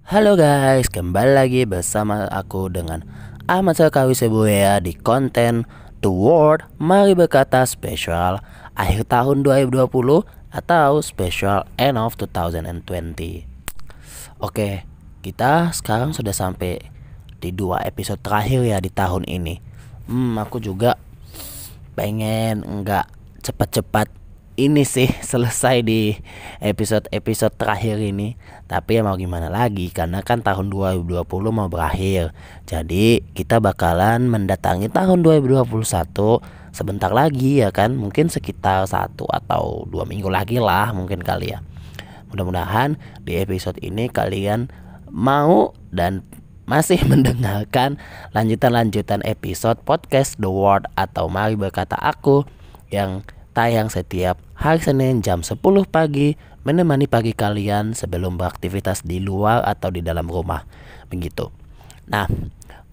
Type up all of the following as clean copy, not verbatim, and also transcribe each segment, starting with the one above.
Halo guys, kembali lagi bersama aku dengan Ahmad Sarkawi Sebuya di konten The World Mari Berkata Special akhir tahun 2020 atau Special End of 2020. Oke, kita sekarang sudah sampai di 2 episode terakhir ya di tahun ini. Aku juga pengen nggak cepat-cepat ini sih selesai di episode-episode terakhir ini. Tapi ya mau gimana lagi, karena kan tahun 2020 mau berakhir. Jadi kita bakalan mendatangi tahun 2021 sebentar lagi ya kan. Mungkin sekitar 1 atau 2 minggu lagi lah mungkin kali ya. Mudah-mudahan di episode ini kalian mau dan masih mendengarkan lanjutan-lanjutan episode podcast The Word atau Mari Berkata Aku yang tayang setiap hari Senin jam 10 pagi, menemani pagi kalian sebelum beraktivitas di luar atau di dalam rumah. Begitu. Nah,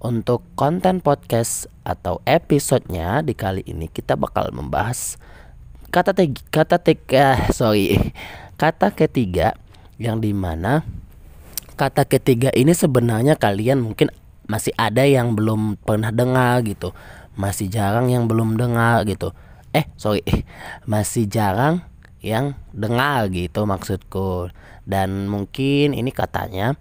untuk konten podcast atau episodenya di kali ini kita bakal membahas kata ketiga, yang dimana kata ketiga ini sebenarnya kalian mungkin masih ada yang belum pernah dengar gitu, masih jarang yang belum dengar gitu. Masih jarang yang dengar gitu maksudku. Dan mungkin ini katanya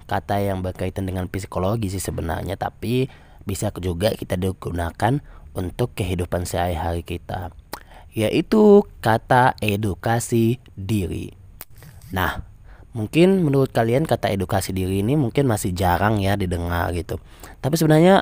kata yang berkaitan dengan psikologi sih sebenarnya, tapi bisa juga kita digunakan untuk kehidupan sehari-hari kita, yaitu kata edukasi diri. Nah, mungkin menurut kalian kata edukasi diri ini mungkin masih jarang ya didengar gitu. Tapi sebenarnya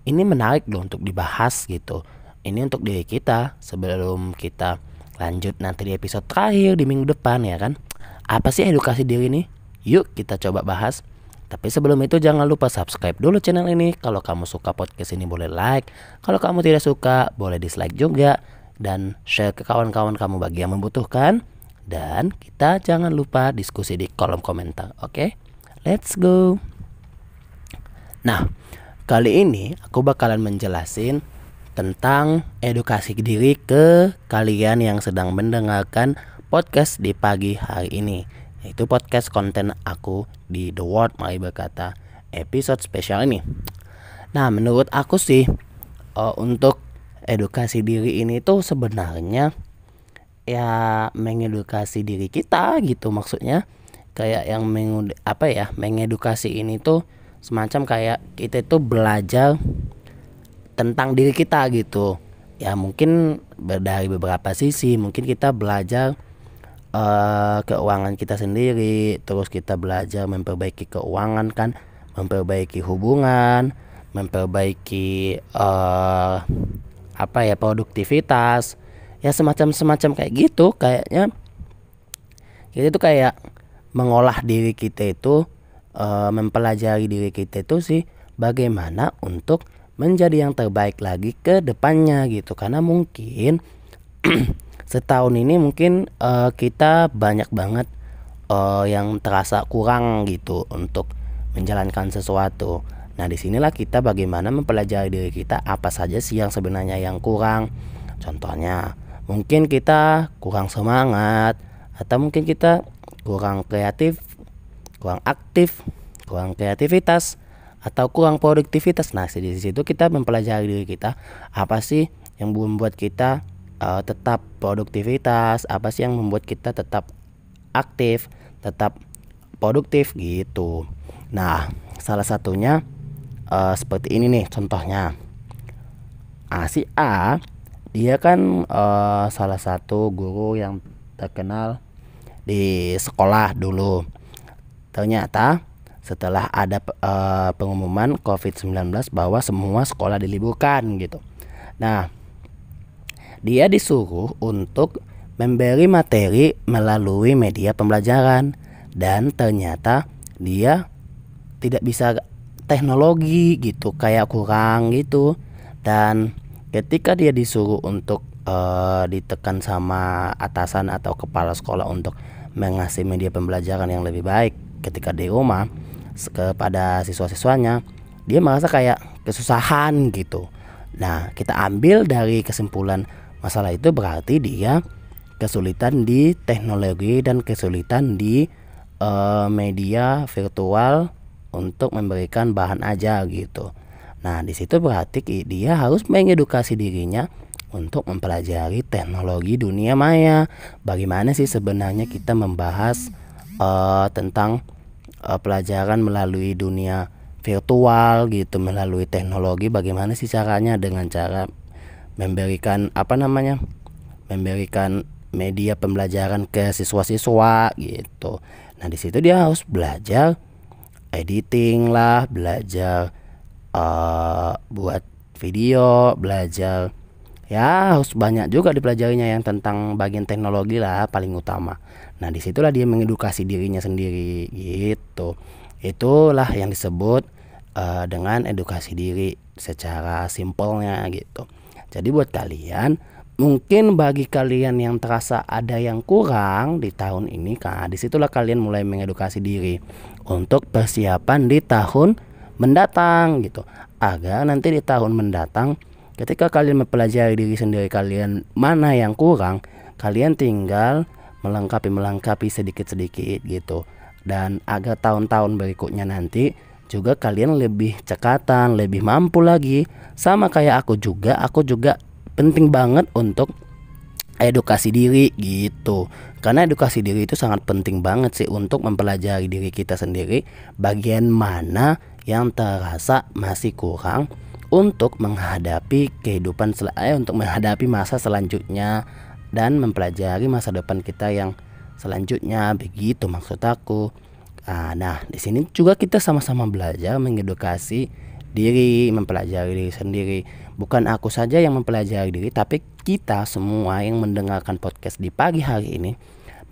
ini menarik loh untuk dibahas gitu. Ini untuk diri kita sebelum kita lanjut nanti di episode terakhir di minggu depan ya kan. Apa sih edukasi diri ini? Yuk kita coba bahas. Tapi sebelum itu jangan lupa subscribe dulu channel ini. Kalau kamu suka podcast ini boleh like. Kalau kamu tidak suka boleh dislike juga. Dan share ke kawan-kawan kamu bagi yang membutuhkan. Dan kita jangan lupa diskusi di kolom komentar. Oke? Let's go. Nah, kali ini aku bakalan menjelasin tentang edukasi diri ke kalian yang sedang mendengarkan podcast di pagi hari ini, yaitu podcast konten aku di The World Mari Berkata episode spesial ini. Nah, menurut aku sih untuk edukasi diri ini tuh sebenarnya ya mengedukasi diri kita gitu, maksudnya kayak yang mengedukasi ini tuh semacam kayak kita itu belajar tentang diri kita gitu ya, mungkin dari beberapa sisi. Mungkin kita belajar keuangan kita sendiri, terus kita belajar memperbaiki keuangan kan, memperbaiki hubungan, memperbaiki produktivitas ya, semacam kayak gitu. Kayaknya kita itu kayak mengolah diri kita itu, mempelajari diri kita itu sih bagaimana untuk menjadi yang terbaik lagi ke depannya gitu. Karena mungkin setahun ini mungkin kita banyak banget yang terasa kurang gitu untuk menjalankan sesuatu. Nah, disinilah kita bagaimana mempelajari diri kita, apa saja sih yang sebenarnya yang kurang. Contohnya mungkin kita kurang semangat, atau mungkin kita kurang kreatif, kurang aktif, kurang kreativitas, atau kurang produktivitas. Nah, di situ kita mempelajari diri kita, apa sih yang membuat kita tetap produktivitas, apa sih yang membuat kita tetap aktif, tetap produktif gitu. Nah, salah satunya seperti ini nih contohnya. Si A dia kan salah satu guru yang terkenal di sekolah dulu. Ternyata setelah ada pengumuman COVID-19 bahwa semua sekolah diliburkan gitu. Nah, dia disuruh untuk memberi materi melalui media pembelajaran, dan ternyata dia tidak bisa teknologi gitu, kayak kurang gitu. Dan ketika dia disuruh untuk ditekan sama atasan atau kepala sekolah untuk mengasih media pembelajaran yang lebih baik ketika di rumah kepada siswa-siswanya, dia merasa kayak kesusahan gitu. Nah, kita ambil dari kesimpulan masalah itu berarti dia kesulitan di teknologi dan kesulitan di media virtual untuk memberikan bahan ajar gitu. Nah, di situ berarti dia harus mengedukasi dirinya untuk mempelajari teknologi dunia maya. Bagaimana sih sebenarnya kita membahas tentang pelajaran melalui dunia virtual gitu, melalui teknologi, bagaimana sih caranya, dengan cara memberikan memberikan media pembelajaran ke siswa-siswa gitu. Nah, di situ dia harus belajar editing lah, belajar buat video, belajar ya harus banyak juga dipelajarinya yang tentang bagian teknologi lah paling utama. Nah, disitulah dia mengedukasi dirinya sendiri gitu. Itulah yang disebut dengan edukasi diri secara simpelnya gitu. Jadi buat kalian, mungkin bagi kalian yang terasa ada yang kurang di tahun ini, kan disitulah kalian mulai mengedukasi diri untuk persiapan di tahun mendatang gitu, agar nanti di tahun mendatang ketika kalian mempelajari diri sendiri kalian mana yang kurang, kalian tinggal melengkapi sedikit-sedikit gitu. Dan agar tahun-tahun berikutnya nanti juga kalian lebih cekatan, lebih mampu lagi. Sama kayak aku juga penting banget untuk edukasi diri gitu. Karena edukasi diri itu sangat penting banget sih untuk mempelajari diri kita sendiri, bagian mana yang terasa masih kurang untuk menghadapi untuk menghadapi masa selanjutnya dan mempelajari masa depan kita yang selanjutnya, begitu maksud aku. Nah, di sini juga kita sama-sama belajar mengedukasi diri, mempelajari diri sendiri. Bukan aku saja yang mempelajari diri, tapi kita semua yang mendengarkan podcast di pagi hari ini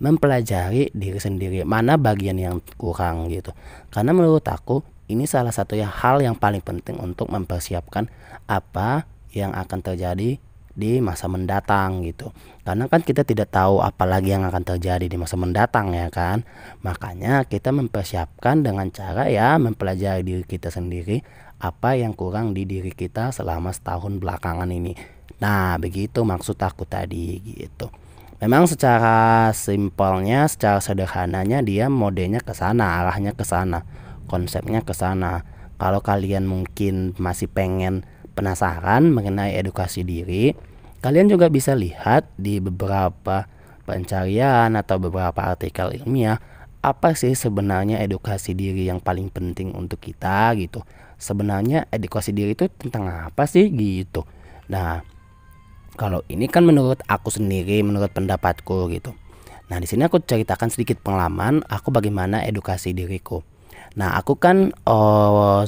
mempelajari diri sendiri, mana bagian yang kurang gitu. Karena menurut aku ini salah satu hal yang paling penting untuk mempersiapkan apa yang akan terjadi di masa mendatang gitu. Karena kan kita tidak tahu apa lagi yang akan terjadi di masa mendatang ya kan. Makanya kita mempersiapkan dengan cara mempelajari diri kita sendiri, apa yang kurang di diri kita selama setahun belakangan ini. Nah, begitu maksud aku tadi gitu. Memang secara simpelnya, secara sederhananya dia modenya ke sana, arahnya ke sana, konsepnya ke sana. Kalau kalian mungkin masih penasaran mengenai edukasi diri, kalian juga bisa lihat di beberapa pencarian atau beberapa artikel ilmiah, apa sih sebenarnya edukasi diri yang paling penting untuk kita gitu. Sebenarnya edukasi diri itu tentang apa sih gitu. Nah, kalau ini kan menurut aku sendiri, menurut pendapatku gitu. Nah, di sini aku ceritakan sedikit pengalaman aku bagaimana edukasi diriku. Nah, aku kan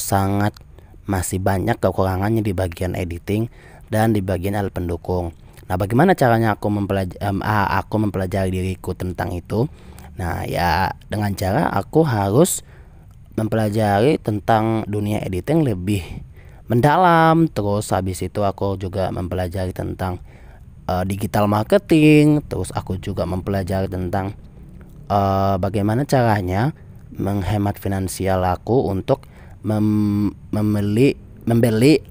sangat masih banyak kekurangannya di bagian editing dan di bagian alat pendukung. Nah, bagaimana caranya aku mempelajari diriku tentang itu? Nah, ya dengan cara aku harus mempelajari tentang dunia editing lebih mendalam. Terus habis itu aku juga mempelajari tentang digital marketing. Terus aku juga mempelajari tentang bagaimana caranya menghemat finansial aku untuk membeli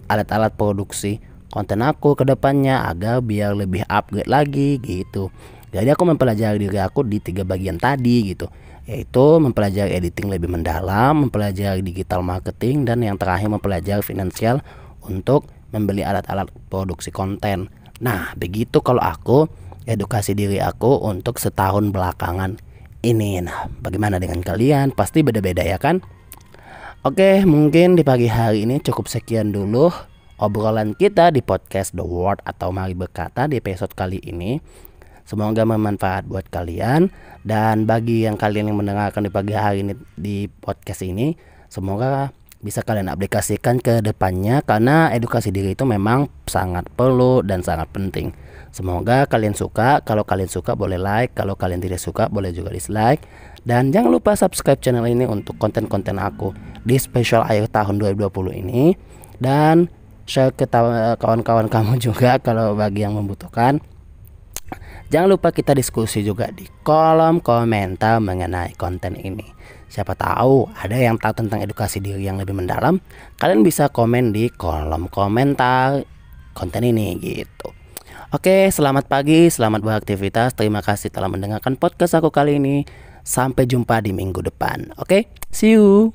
alat-alat produksi konten aku ke depannya agar biar lebih upgrade lagi gitu. Jadi aku mempelajari diri aku di 3 bagian tadi gitu, yaitu mempelajari editing lebih mendalam, mempelajari digital marketing, dan yang terakhir mempelajari finansial untuk membeli alat-alat produksi konten. Nah, begitu kalau aku edukasi diri aku untuk setahun belakangan ini. Nah, bagaimana dengan kalian? Pasti beda-beda ya kan? Oke, mungkin di pagi hari ini cukup sekian dulu obrolan kita di podcast The Word atau Mari Berkata di episode kali ini. Semoga bermanfaat buat kalian, dan bagi yang kalian yang mendengarkan di pagi hari ini di podcast ini, semoga bisa kalian aplikasikan ke depannya, karena edukasi diri itu memang sangat perlu dan sangat penting. Semoga kalian suka. Kalau kalian suka boleh like, kalau kalian tidak suka boleh juga dislike. Dan jangan lupa subscribe channel ini untuk konten-konten aku di spesial akhir tahun 2020 ini. Dan share ke kawan-kawan kamu juga kalau bagi yang membutuhkan. Jangan lupa kita diskusi juga di kolom komentar mengenai konten ini. Siapa tahu ada yang tahu tentang edukasi diri yang lebih mendalam, kalian bisa komen di kolom komentar konten ini gitu. Oke, selamat pagi, selamat beraktivitas. Terima kasih telah mendengarkan podcast aku kali ini. Sampai jumpa di minggu depan. Oke, see you.